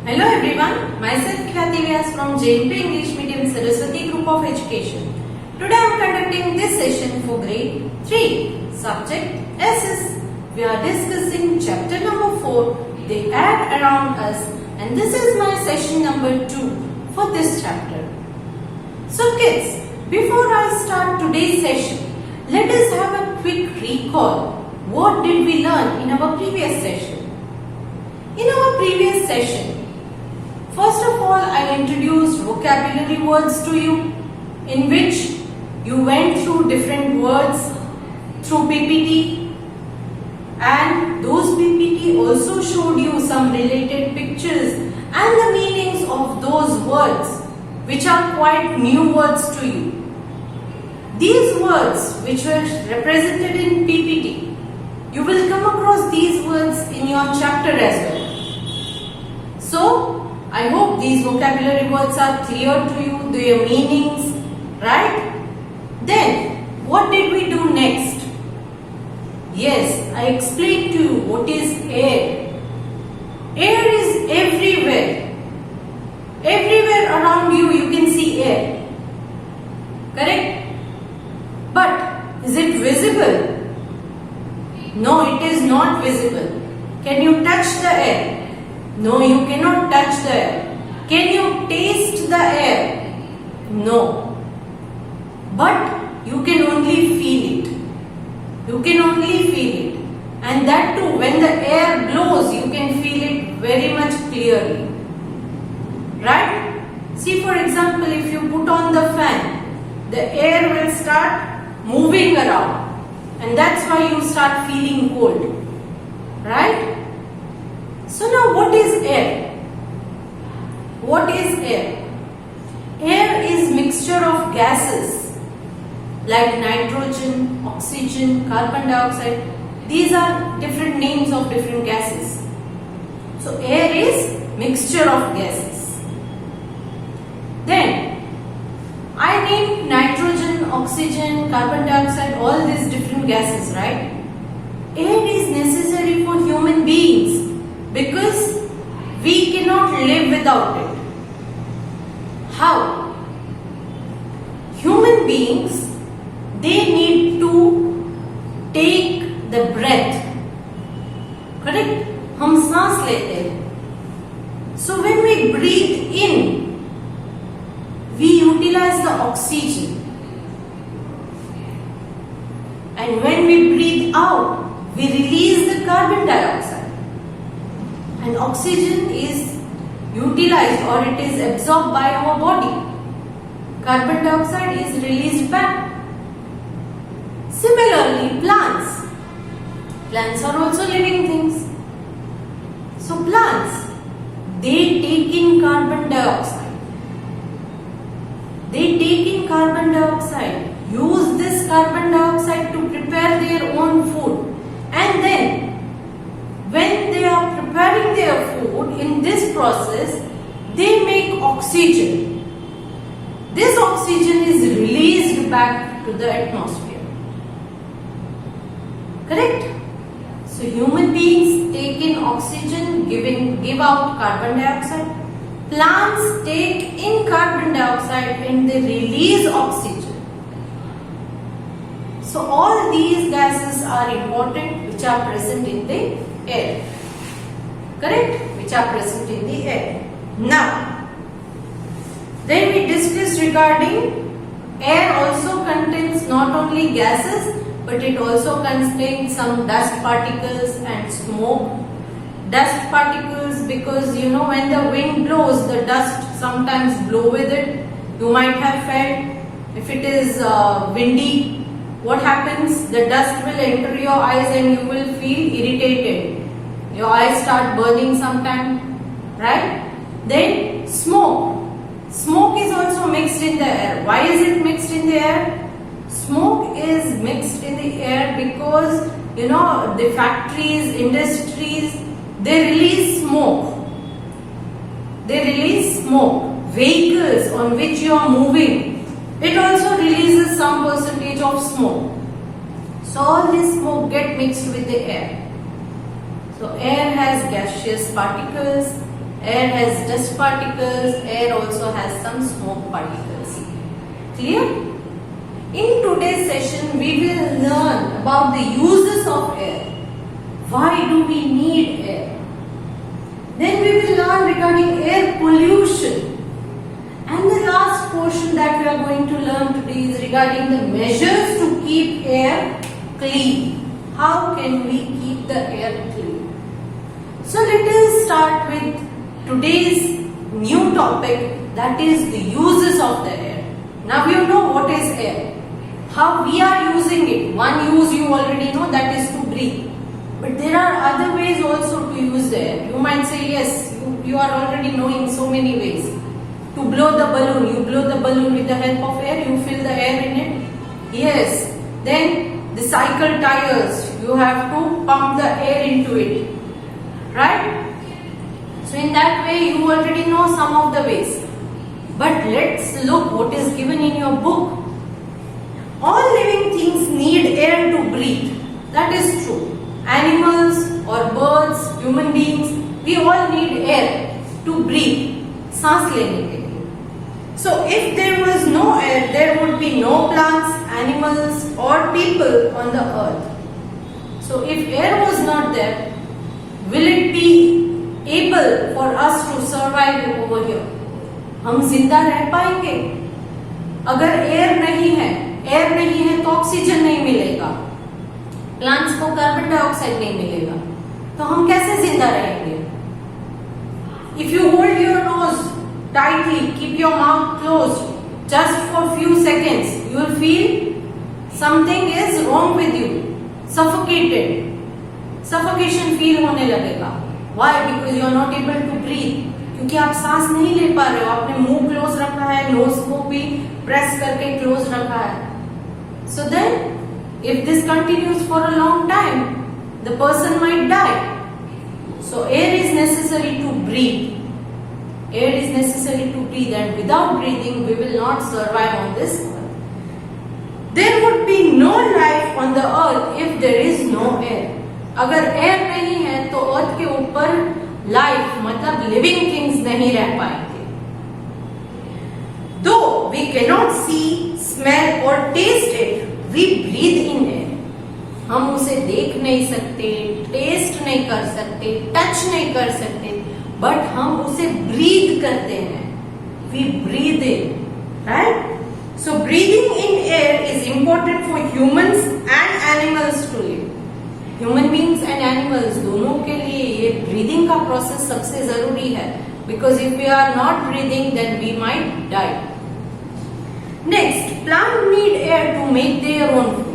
Hello everyone, myself Khyati Vyas from JNP English Medium Saraswati Group of Education. Today I am conducting this session for grade 3, subject SS. We are discussing chapter number 4, The Air Around Us, and this is my session number 2 for this chapter. So kids, before I start today's session, let us have a quick recall. What did we learn in our previous session? In our previous session, first of all, I introduced vocabulary words to you, in which you went through different words through PPT, and those PPT also showed you some related pictures and the meanings of those words, which are quite new words to you. These words which were represented in PPT, you will come across these words in your chapter as well. So, I hope these vocabulary words are clear to you, their meanings, right? Then, what did we do next? Yes, I explained to you what is air. Air is everywhere. Everywhere around you, you can see air. Correct? But, is it visible? No, it is not visible. Can you touch the air? No, you cannot touch the air. Can you taste the air? No. But you can only feel it. You can only feel it. And that too, when the air blows, you can feel it very much clearly. Right? See, for example, if you put on the fan, the air will start moving around. And that's why you start feeling cold. Right? So now what is air? What is air? Air is mixture of gases like nitrogen, oxygen, carbon dioxide. These are different names of different gases. So air is mixture of gases. Then I named nitrogen, oxygen, carbon dioxide, all these different gases, right? Air is necessary for human beings because we cannot live without it. How? Human beings, they need to take the breath. Correct? हम सांस लेते हैं. So when we breathe in, we utilize the oxygen. And when we breathe out, we release the carbon dioxide. And oxygen is utilized or it is absorbed by our body. Carbon dioxide is released back. Similarly, plants. Plants are also living things. So plants, they take in carbon dioxide. They take in carbon dioxide, use this carbon dioxide to prepare their own food. And then, when they are preparing their food, in this process, they make oxygen. This oxygen is released back to the atmosphere. Correct? So, human beings take in oxygen, give out carbon dioxide. Plants take in carbon dioxide and they release oxygen. So all these gases are important which are present in the air. Correct? Which are present in the air. Now, then we discussed regarding air also contains not only gases but it also contains some dust particles and smoke. Dust particles, because you know when the wind blows, the dust sometimes blow with it. You might have felt if it is windy, what happens? The dust will enter your eyes and you will feel irritated. Your eyes start burning sometime, right? Then smoke. Smoke is also mixed in the air. Why is it mixed in the air? Smoke is mixed in the air because you know the factories, industries, they release smoke. They release smoke. Vehicles on which you are moving, it also releases some percentage of smoke. So all this smoke get mixed with the air. So air has gaseous particles air has dust particles, air also has some smoke particles. Clear? In today's session, we will learn about the uses of air. Why do we need air? Then we will learn regarding air pollution. And the last portion that we are going to learn today is regarding the measures to keep air clean. How can we keep the air clean? So let us start with today's new topic, that is the uses of the air. Now you know what is air. How we are using it. One use you already know, that is to breathe. But there are other ways also to use the air. You might say yes, you are already knowing so many ways. To blow the balloon, you blow the balloon with the help of air, you fill the air in it. Yes. Then the cycle tires, you have to pump the air into it. Right? So in that way you already know some of the ways. But let's look what is given in your book. All living things need air to breathe. That is true. Animals or birds, human beings, we all need air to breathe. सांस लेने के लिए. So if there was no air, there would be no plants, animals or people on the earth. So if air was not there, will it be able for us to survive over here? हम जिंदा रह पाएंगे? अगर air नहीं है तो oxygen नहीं मिलेगा, प्लांट्स को कार्बन डाइऑक्साइड नहीं मिलेगा, तो हम कैसे जिंदा रहेंगे? If you hold your nose tightly, keep your mouth closed just for few seconds, you will feel something is wrong with you, suffocated. Suffocation feel होने लगेगा. Why? Because you are not able to breathe. क्योंकि आप सांस नहीं ले पा रहे हो, आपने मुंह क्लोज रखा है, नोज को भी प्रेस करके क्लोज रखा है. So then, if this continues for a long time, the person might die. So air is necessary to breathe. Air is necessary to breathe, and without breathing we will not survive on this earth. There would be no life on the earth if there is no air. अगर air नहीं है तो earth के ऊपर life मतलब living things नहीं रह पाएंगे. Though we cannot see, smell or taste it, we breathe in air. हम उसे देख नहीं सकते, टेस्ट नहीं कर सकते, टच नहीं कर सकते, बट हम उसे ब्रीथ करते हैं. We breathe in, right? So breathing in air is important for humans and animals to live. Human beings and animals दोनों के लिए ये breathing का process सबसे जरूरी है. Because if we are not breathing, then we might die. Next, plants need air to make their own food.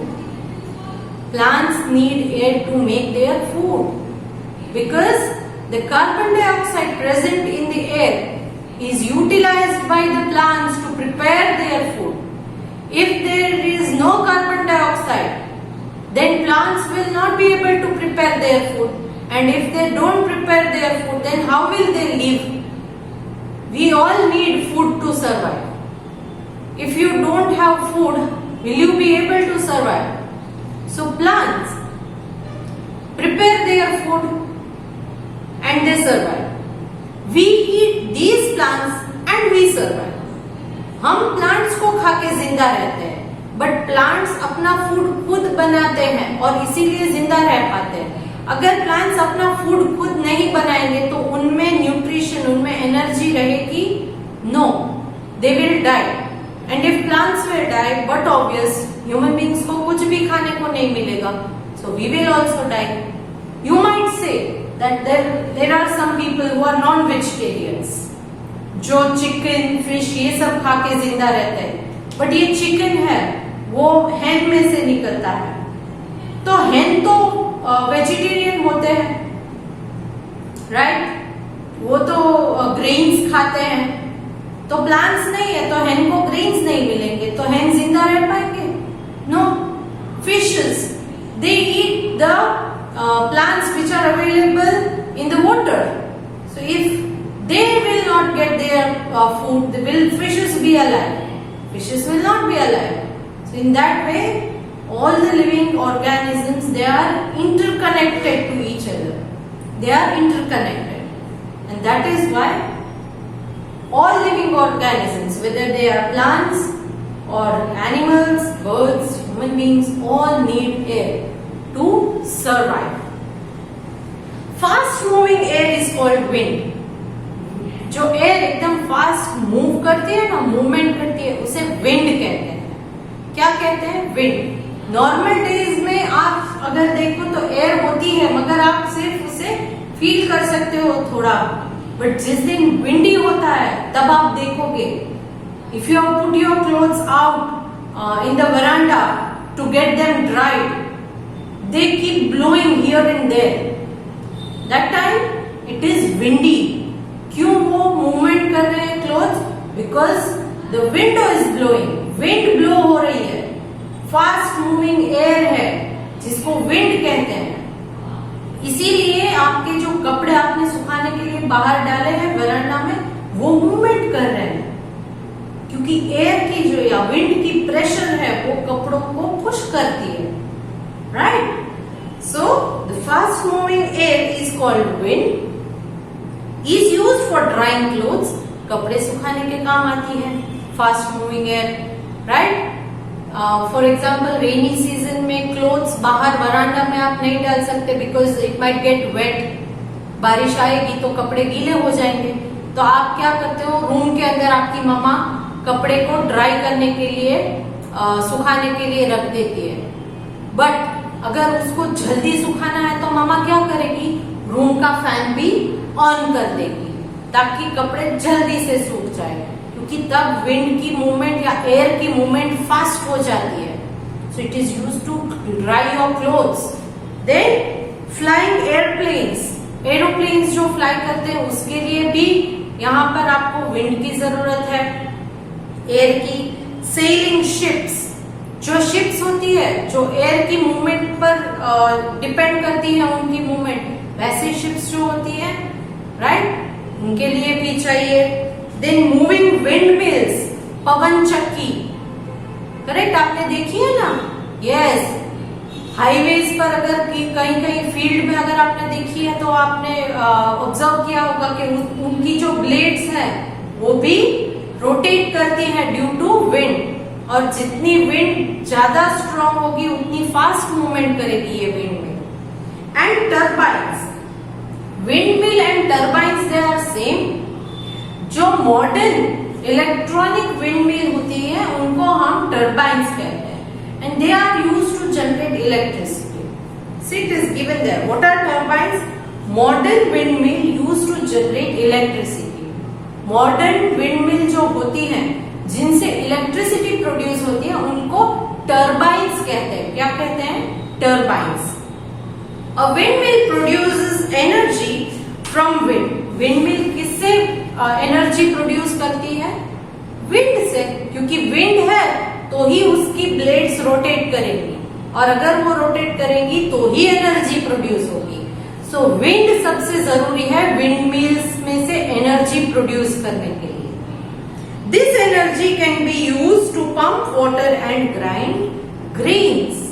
Plants need air to make their food because the carbon dioxide present in the air is utilized by the plants to prepare their food. If there is no carbon dioxide, then plants will not be able to prepare their food. And if they don't prepare their food, then how will they live? We all need food to survive. If you don't have food, will you be able to survive? So plants prepare their food and they survive. We eat these plants and we survive. हम plants को खा के जिंदा रहते हैं, but plants अपना food खुद बनाते हैं और इसीलिए जिंदा रह पाते हैं. अगर plants अपना food खुद नहीं बनाएंगे तो उनमें nutrition, उनमें energy रहेगी? No, they will die. And if plants will die, but obvious, human beings को कुछ भी खाने को नहीं मिलेगा, so we will also die. You might say that there are some people who are non-vegetarians, जो chicken, fish ये सब खा के जिंदा रहते हैं. But ये chicken है, वो hen में से निकलता है. तो hen तो vegetarian होते हैं, right? वो तो grains खाते हैं. तो प्लांट्स नहीं है तो hen को ग्रेन्स नहीं मिलेंगे, तो hen जिंदा रह पाएंगे? No. Fishes, they eat the plants which are available in the water. So if they will not get their food, will fishes be alive? Fishes will not be alive. So in that way, all the living organisms, they are interconnected to each other. They are interconnected. and that is why all living organisms, whether they are plants or animals, birds, human beings, all need air to survive. Fast moving air is called wind. जो air एकदम fast move करती है ना, movement करती है, उसे wind कहते हैं। क्या कहते हैं? विंड। नॉर्मल डेज में आप अगर देखो तो एयर होती है, मगर आप सिर्फ उसे फील कर सकते हो थोड़ा, बट जिस दिन विंडी होता है तब आप देखोगे, if you put your clothes out in the veranda to get them dried, they keep blowing here and there, that time it is windy. क्यों वो मूवमेंट कर रहे हैं clothes? Because the window is blowing, wind blow हो रही है, fast moving air है जिसको विंड कहते हैं। इसीलिए आपके जो कपड़े आपने सुखाने के लिए बाहर डाले हैं वरांडा में, वो मूवमेंट कर रहे हैं, क्योंकि एयर की जो या विंड की प्रेशर है वो कपड़ों को पुश करती है, right? So the fast moving air is called wind, is used for drying clothes, कपड़े सुखाने के काम आती है fast moving air, right? For example rainy season में क्लोथ्स बाहर वरांडा में आप नहीं डाल सकते, because it might get wet, बारिश आएगी तो कपड़े गीले हो जाएंगे। तो आप क्या करते हो, रूम के अंदर आपकी मम्मा कपड़े को ड्राई करने के लिए सुखाने के लिए रख देती है, बट अगर उसको जल्दी सुखाना है तो मम्मा क्या करेगी, रूम का फैन भी ऑन कर देगी ताकि कपड़े जल्दी से सूख जाए, क्योंकि तब विंड की मूवमेंट या एयर की मूवमेंट फास्ट हो जाती है। So it is used to dry your clothes. Then flying airplanes, aeroplanes जो फ्लाई करते हैं उसके लिए भी यहाँ पर आपको विंड की जरूरत है, एयर की। सेलिंग शिप्स, जो शिप्स होती है जो एयर की मूवमेंट पर डिपेंड करती है, उनकी मूवमेंट, वैसे शिप्स जो होती है, राइट, उनके लिए भी चाहिए। देन मूविंग विंड मिल्स, पवन चक्की, करेक्ट, आपने देखी है ना? यस, हाईवेज पर अगर कहीं कहीं फील्ड में अगर आपने देखी है तो आपने ऑब्जर्व किया होगा कि उनकी जो ब्लेड्स हैं वो भी रोटेट करती है ड्यू टू विंड, और जितनी विंड ज्यादा स्ट्रांग होगी उतनी फास्ट मूवमेंट करेगी ये windmill. And turbines, windmill and turbines they are same। जो मॉडर्न इलेक्ट्रॉनिक विंडमिल होती है उनको हम टर्बाइन्स कहते हैं, and they are used to generate electricity. See, it is given there. What are turbines? Modern windmill used to generate electricity। Modern windmill जो होती हैं जिनसे इलेक्ट्रिसिटी प्रोड्यूस होती है उनको टर्बाइन्स कहते हैं। क्या कहते हैं? Turbines. A windmill produces energy from wind। Windmill किससे एनर्जी प्रोड्यूस करती है? विंड से, क्योंकि विंड है तो ही उसकी ब्लेड्स रोटेट करेंगी, और अगर वो रोटेट करेंगी तो ही एनर्जी प्रोड्यूस होगी। सो विंड सबसे जरूरी है विंडमिल्स में से एनर्जी प्रोड्यूस करने के लिए। This energy can be used to pump water and grind grains.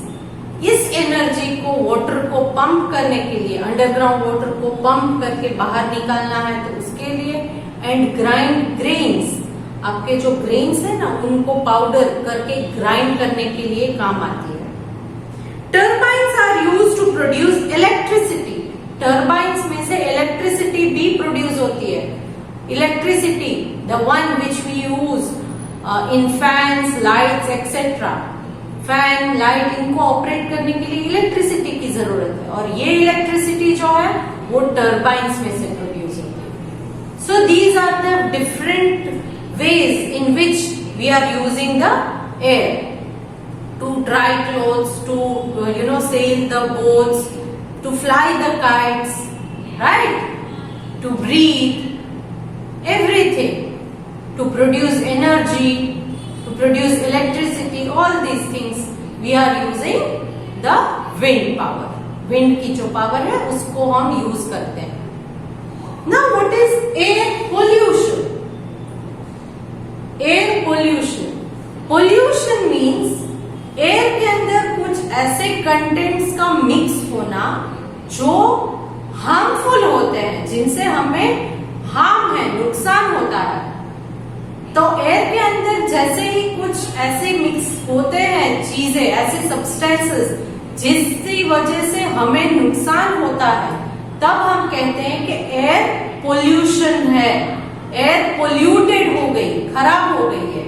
इस एनर्जी को वाटर को पंप करने के लिए, अंडरग्राउंड वाटर को पंप करके बाहर निकालना है तो उसके लिए, एंड ग्राइंड ग्रेन्स, आपके जो ग्रेन्स है ना उनको पाउडर करके ग्राइंड करने के लिए काम आती है। Turbines are used to produce electricity. Turbines में से इलेक्ट्रिसिटी भी प्रोड्यूस होती है। Electricity, the one which we use in fans, lights etcetera. Fan, light, इनको ऑपरेट करने के लिए इलेक्ट्रिसिटी की जरूरत है, और ये इलेक्ट्रिसिटी जो है वो टर्बाइन्स में से प्रोड्यूस होती है। So these are the different ways in which we are using the air to dry clothes, to sail the boats, to fly the kites, right, to breathe, everything, to produce energy, to produce electricity, all these things we are using the wind power। wind की जो power है उसको हम use करते हैं। Now what is air pollution? Air pollution, pollution means air के अंदर कुछ ऐसे कंटेंट्स का मिक्स होना जो हार्मफुल होते हैं, जिनसे हमें हार्म है, नुकसान होता है। तो एयर के अंदर जैसे ही कुछ ऐसे मिक्स होते हैं चीजें, ऐसे सब्सटेंसेस जिसकी वजह से हमें नुकसान होता है, तब हम कहते हैं कि एयर पोल्यूशन है, एयर पोल्यूटेड हो गई, खराब हो गई है।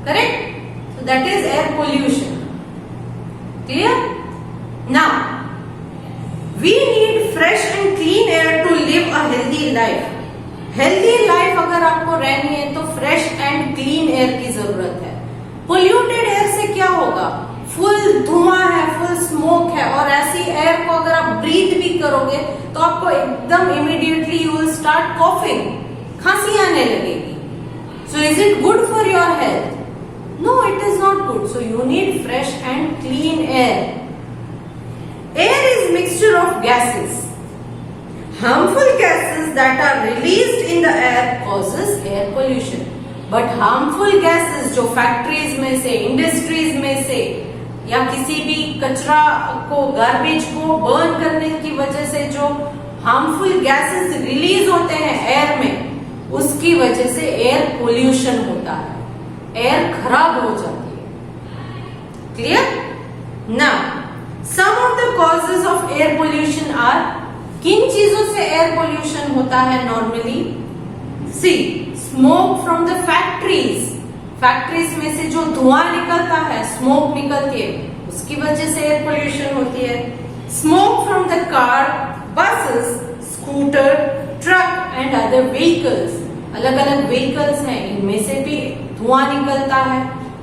Correct? So that is air pollution. Clear? Now we need fresh and clean air to live a healthy life. Healthy life अगर आपको रहनी है तो फ्रेश एंड क्लीन एयर की जरूरत है। पोल्यूटेड एयर से क्या होगा? फुल धुआं है, फुल स्मोक है, और ऐसी एयर को अगर आप ब्रीथ भी करोगे तो आपको एकदम immediately you will start coughing, खांसी आने लगेगी। So is it good for your health? No, it is not good. So you need fresh and clean air. Air is mixture of gases. Harmful gases that are released in the air causes air pollution. But harmful gases जो factories में से, industries में से या किसी भी कचरा को, गार्बेज को बर्न करने की वजह से जो हार्मफुल गैसेस रिलीज होते हैं एयर में, उसकी वजह से एयर पोल्यूशन होता है, एयर खराब हो जाती है। Clear? Now Some of the causes of air pollution are, किन चीजों से एयर पोल्यूशन होता है normally? See, smoke from the factories. Factories में से जो धुआं निकलता है, स्मोक निकलती है, उसकी वजह से एयर पोल्यूशन होती है। Smoke from the car, buses, scooter, truck and other vehicles. अलग अलग व्हीकल्स हैं, इनमें से भी धुआं निकलता है,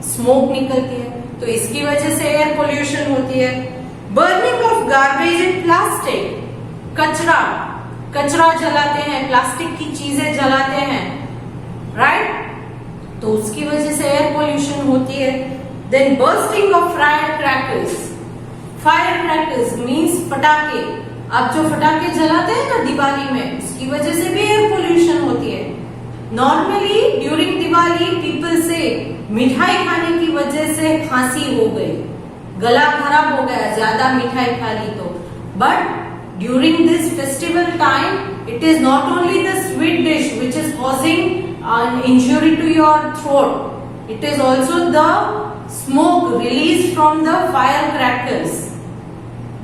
स्मोक निकलती है, तो इसकी वजह से एयर पोल्यूशन होती है। Burning of garbage and plastic, कचरा, कचरा जलाते हैं, प्लास्टिक की चीजें जलाते हैं, राइट? तो उसकी वजह से एयर पोल्यूशन होती है। Then bursting of fire crackers. Fire crackers means पटाखे। आप जो पटाखे जलाते हैं ना दिवाली में, उसकी वजह से भी एयर पोल्यूशन होती है। नॉर्मली ड्यूरिंग दिवाली पीपल से मिठाई खाने की वजह से खांसी हो गई, गला खराब हो गया, ज्यादा मिठाई खा ली तो। But during this festival time it is not only the sweet dish which is causing an injury to your throat, it is also the smoke released from the firecrackers.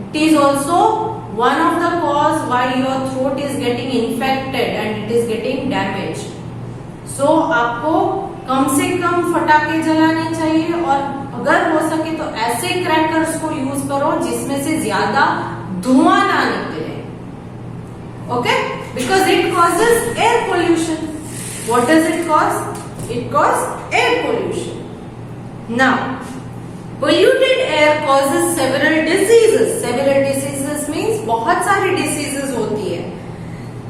It is also one of the cause why your throat is getting infected and it is getting damaged. So आपको कम से कम फटाके जलाने चाहिए, और अगर हो सके तो ऐसे क्रैकर्स को यूज करो जिसमें से ज्यादा धुआं ना निकले। Okay? Because it causes air pollution. What does it cause? It causes air pollution. Now, polluted air causes several diseases. Several diseases means बहुत सारी diseases होती है।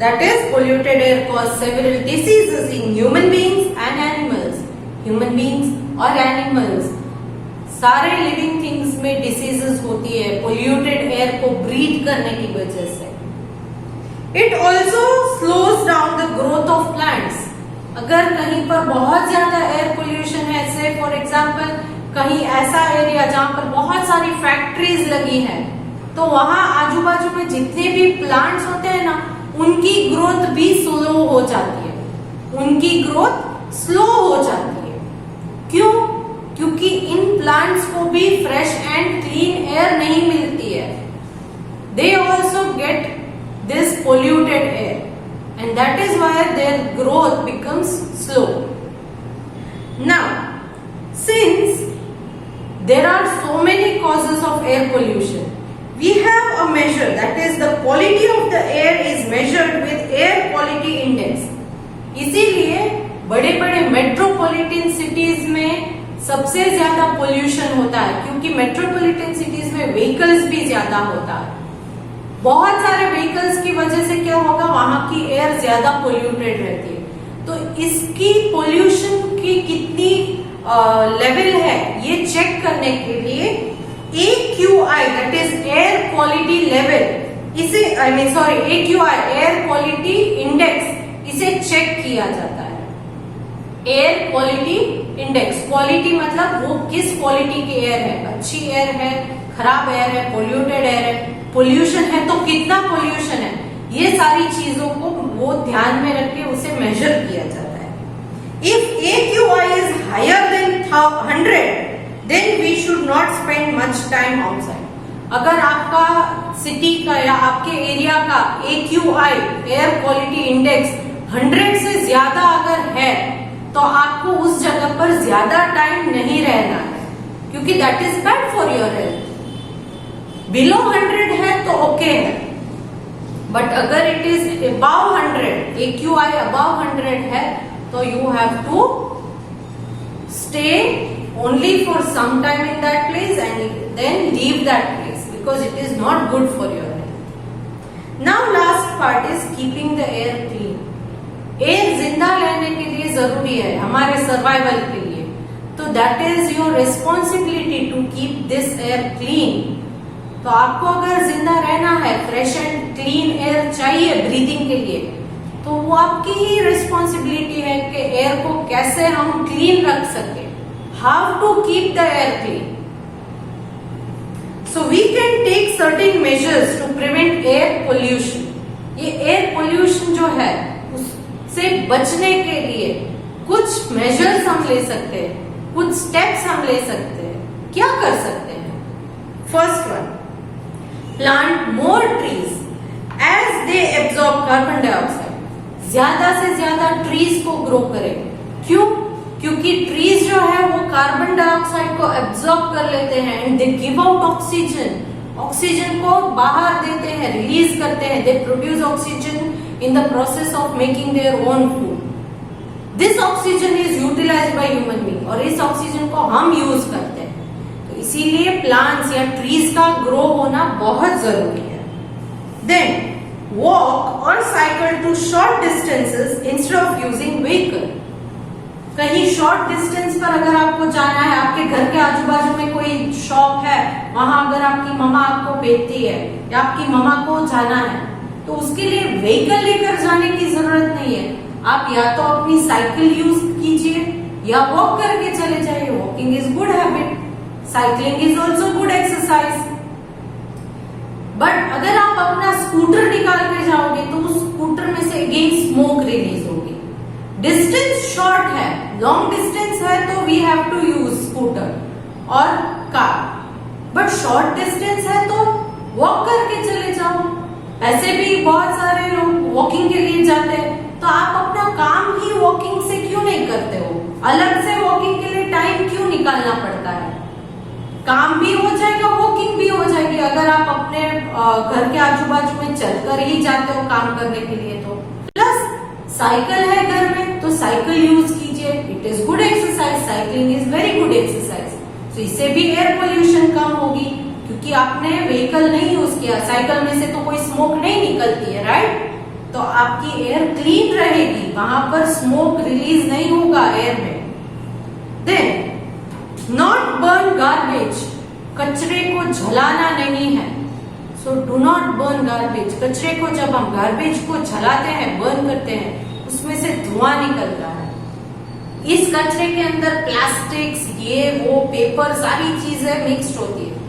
That is, polluted air causes several diseases in human beings and animals. Human beings और animals, सारे living things में diseases होती है polluted air को breathe करने की वजह से। It also slows down the growth of plants. अगर कहीं पर बहुत ज्यादा एयर पोल्यूशन है, से फॉर एग्जाम्पल कहीं ऐसा एरिया जहां पर बहुत सारी फैक्ट्रीज लगी है, तो वहां आजू बाजू में जितने भी प्लांट्स होते हैं ना, उनकी ग्रोथ भी स्लो हो जाती है, उनकी ग्रोथ स्लो हो जाती है। क्यों? क्योंकि इन प्लांट्स को भी फ्रेश एंड क्लीन एयर नहीं मिलती है। They also get this polluted air, and that is why their growth becomes slow. Now, since there are so many causes of air pollution, we have a measure, that is the quality of the air is measured with air quality index. इसीलिए बड़े बड़े metropolitan cities में सबसे ज्यादा pollution होता है, क्योंकि metropolitan cities में व्हीकल्स भी ज्यादा होता है। बहुत सारे व्हीकल्स की वजह से क्या होगा, वहां की एयर ज्यादा पोल्यूटेड रहती है। तो इसकी पोल्यूशन की कितनी लेवल है ये चेक करने के लिए AQI, that is air quality level, इसे AQI, एयर क्वालिटी इंडेक्स, इसे चेक किया जाता है। एयर क्वालिटी इंडेक्स, क्वालिटी मतलब वो किस क्वालिटी की एयर है, अच्छी एयर है, खराब एयर है, पोल्यूटेड एयर है। पोल्यूशन है तो कितना पोल्यूशन है, ये सारी चीजों को वो ध्यान में रख के उसे मेजर किया जाता है. If AQI is higher than 100 then we should not spend much time outside. अगर आपका सिटी का या आपके एरिया का AQI एयर क्वालिटी इंडेक्स 100 से ज्यादा अगर है तो आपको उस जगह पर ज्यादा टाइम नहीं रहना है, क्योंकि that is bad for your health. Below 100 है तो ओके है, बट अगर it is above 100, AQI above 100 है तो you have to stay only for some time in that place and then leave that place because it is not good for your health. Now last part is keeping the air clean. Air जिंदा रहने के लिए जरूरी है हमारे survival के लिए, तो that is your responsibility to keep this air clean. तो आपको अगर जिंदा रहना है, फ्रेश एंड क्लीन एयर चाहिए ब्रीदिंग के लिए, तो वो आपकी ही रिस्पॉन्सिबिलिटी है कि एयर को कैसे हम क्लीन रख सके. How to keep the air clean. So we can take certain measures to prevent air pollution. ये एयर पोल्यूशन जो है उससे बचने के लिए कुछ मेजर्स हम ले सकते हैं, कुछ स्टेप्स हम ले सकते हैं. क्या कर सकते हैं? First one, plant more trees as they absorb carbon dioxide. ज्यादा से ज्यादा ट्रीज को ग्रो करें. क्यों? क्योंकि ट्रीज जो है वो कार्बन डाइऑक्साइड को एब्जॉर्ब कर लेते हैं and they give out oxygen. Oxygen को बाहर देते हैं, रिलीज करते हैं. They produce oxygen in the process of making their own food. This oxygen is utilized by human being और इस ऑक्सीजन को हम यूज करते हैं. तो इसीलिए प्लांट्स या ट्रीज का ग्रो होना बहुत जरूरी है. Then walk or cycle to short distances instead of using vehicle. कहीं शॉर्ट डिस्टेंस पर अगर आपको जाना है, आपके घर के आजू बाजू में कोई शॉप है, वहां अगर आपकी मम्मा आपको भेजती है या आपकी मम्मा को जाना है, तो उसके लिए व्हीकल लेकर जाने की जरूरत नहीं है. आप या तो अपनी साइकिल यूज कीजिए या वॉक करके चले जाइए. Walking is good habit, cycling is also good exercise. But अगर आप अपना स्कूटर निकाल के जाओगे तो उस स्कूटर में से अगेन स्मोक रिलीज होगी. डिस्टेंस शॉर्ट है, लॉन्ग डिस्टेंस है तो we have to use scooter और कार. बट शॉर्ट डिस्टेंस है तो वॉक करके चले जाओ. ऐसे भी बहुत सारे लोग वॉकिंग के लिए जाते हैं, तो आप अपना काम ही वॉकिंग से क्यों नहीं करते हो? अलग से वॉकिंग के लिए टाइम क्यों निकालना पड़ता है? काम भी हो जाएगा, वॉकिंग भी हो जाएगी. अगर आप अपने घर के आजू बाजू में चलकर ही जाते हो काम करने के लिए तो. प्लस साइकिल है घर में तो साइकिल यूज कीजिए. It is good exercise. Cycling is very good exercise. तो इससे भी एयर पोल्यूशन कम होगी, क्योंकि आपने व्हीकल नहीं यूज किया. साइकिल में से तो कोई स्मोक नहीं निकलती है, राइट? तो आपकी एयर क्लीन रहेगी, वहां पर स्मोक रिलीज नहीं होगा एयर में. Then not burn garbage. कचरे को जलाना नहीं है. So do not burn garbage. कचरे को जब हम गार्बेज को जलाते हैं, बर्न करते हैं, उसमें से धुआं निकलता है. इस कचरे के अंदर प्लास्टिक्स, ये वो, पेपर, सारी चीजें मिक्स्ड होती है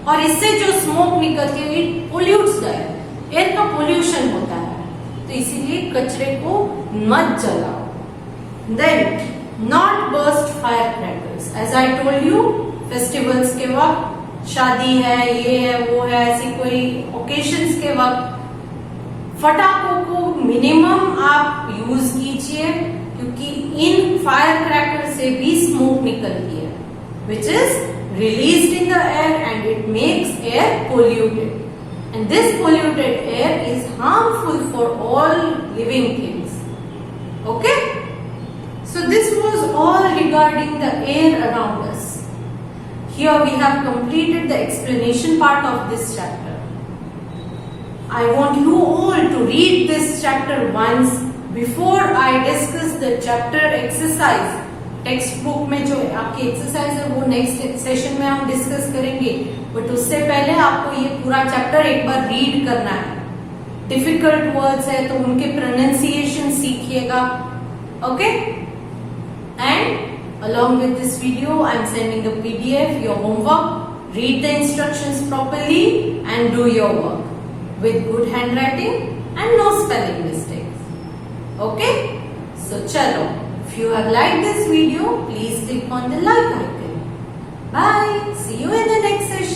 और इससे जो स्मोक निकलती है it pollutes the air. Air का पोल्यूशन होता है, तो इसीलिए कचरे को मत जलाओ. Then not burst fire crackers. As I told you, festivals के वक्त, शादी है, ये है, वो है, ऐसी कोई ओकेशंस के वक्त फटाकों को मिनिमम आप यूज कीजिए, क्योंकि इन फायर क्रैकर से भी स्मोक निकलती है, which is released in the air and it makes air polluted, and this polluted air is harmful for all living things. Okay, so this was all regarding the air around us. Here we have completed the explanation part of this chapter. I want you all to read this chapter once before I discuss the chapter exercise. Text book में जो आपकी exercise है वो next session में हम discuss करेंगे, but उससे पहले आपको ये पूरा चैप्टर एक बार रीड करना है. डिफिकल्ट वर्ड्स है तो उनके प्रोनाउंसिएशन सीखिएगा. Okay, and along with this video I am sending the PDF, your homework. Read the instructions properly and do your work with good handwriting. and no spelling mistakes. Okay? So chalo. If you have liked this video, please click on the like icon. Bye. See you in the next session.